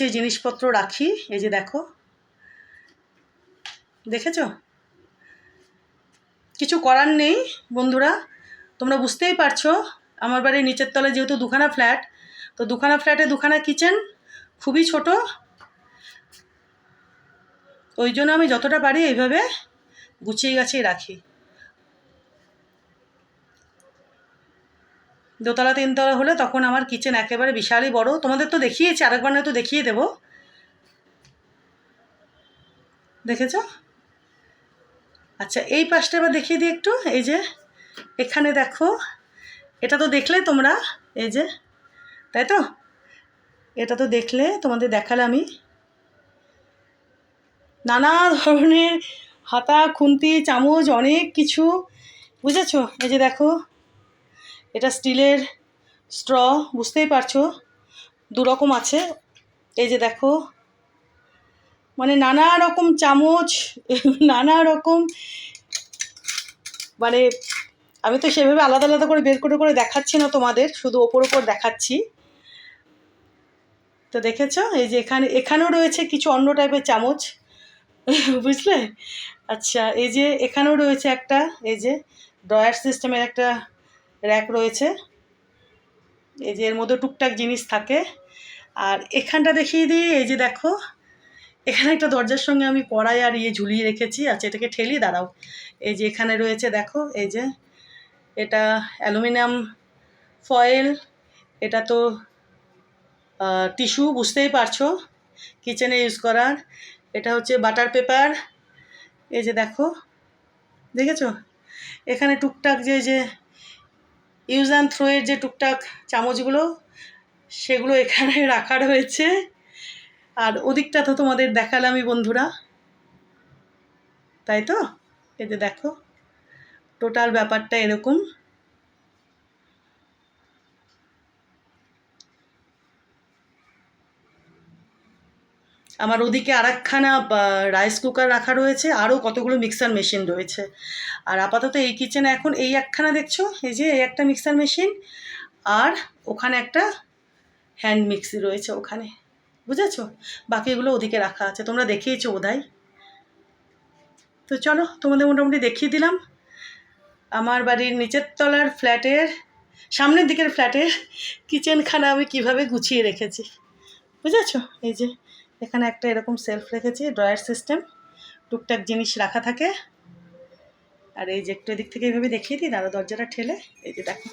যে জিনিসপত্র রাখি, এই যে দেখো, দেখেছো? কিছু করার নেই বন্ধুরা, তোমরা বুঝতেই পারছো আমার বাড়ির নিচের তলায় যেহেতু দুখানা ফ্ল্যাট, তো দুখানা ফ্ল্যাটে দুখানা কিচেন, খুবই ছোট, ওই জন্য আমি যতটা পারি এইভাবে গুছিয়ে গাছিয়ে রাখি। দোতলা তিনতলা হলে তখন আমার কিচেন একেবারে বিশালই বড়। তোমাদের তো দেখিয়েছি, আরেকবার নয়তো দেখিয়ে দেবো, দেখেছ? আচ্ছা, এই পাশটা এবার দেখিয়ে দিই একটু। এই যে এখানে দেখো, এটা তো দেখলে তোমরা, এই যে, তাই তো? এটা তো দেখলে, তোমাদের দেখালে আমি, নানা ধরনের হাতা, খুন্তি, চামচ, অনেক কিছু, বুঝেছো? এই যে দেখো, এটা স্টিলের স্ট্র, বুঝতেই পারছো, দুরকম আছে। এই যে দেখো, মানে নানা রকম চামচ, নানা রকম, মানে আমি তো সেভাবে আলাদা আলাদা করে বের করে করে দেখাচ্ছি না তোমাদের, শুধু ওপর ওপর দেখাচ্ছি। তো দেখেছো, এই যে এখানেও রয়েছে কিছু অন্য টাইপের চামচ, বুঝলে? আচ্ছা, এই যে এখানেও রয়েছে একটা, এই যে ড্রয়ার সিস্টেমের একটা র্যাক রয়েছে, এই যে এর মধ্যে টুকটাক জিনিস থাকে। আর এখানটা দেখিয়ে দিই, এই যে দেখো, এখানে একটা দরজার সঙ্গে আমি কড়াই আর ঝুলিয়ে রেখেছি। আচ্ছা, এটাকে ঠেলি, দাঁড়াও। এই যে এখানে রয়েছে দেখো, এই যে এটা অ্যালুমিনিয়াম ফয়েল, এটা তো টিস্যু, বুঝতেই পারছো, কিচেনে ইউজ করার। এটা হচ্ছে বাটার পেপার, এই যে দেখো, দেখেছো? এখানে টুকটাক যে ইউজ অ্যান্ড থ্রোয়ের যে টুকটাক চামচগুলো, সেগুলো এখানে রাখা রয়েছে। আর ওদিকটা তো তোমাদের দেখালামই বন্ধুরা, তাই তো? এই যে দেখো, টোটাল ব্যাপারটা এরকম। আমার ওদিকে আরেকখানা রাইস কুকার রাখা রয়েছে, আরও কতগুলো মিক্সার মেশিন রয়েছে। আর আপাতত এই কিচেনে এখন এই একখানা দেখছো, এই যে এই একটা মিক্সার মেশিন, আর ওখানে একটা হ্যান্ড মিক্সি রয়েছে ওখানে, বুঝেছো? বাকিগুলো ওদিকে রাখা আছে, তোমরা দেখিয়েছো বোধহয়। তো চলো, তোমাদের মোটামুটি দেখিয়ে দিলাম আমার বাড়ির নিচের তলার ফ্ল্যাটের, সামনের দিকের ফ্ল্যাটের কিচেনখানা আমি কিভাবে গুছিয়ে রেখেছি, বুঝেছো? এই যে এখানে একটা এরকম সেলফ রেখেছি, ড্রয়ার সিস্টেম, টুকটাক জিনিস রাখা থাকে। আর এই যে একটু এদিক থেকে এইভাবে দেখিয়ে দিই, দাঁড়া, দরজাটা ঠেলে, এই যে দেখো,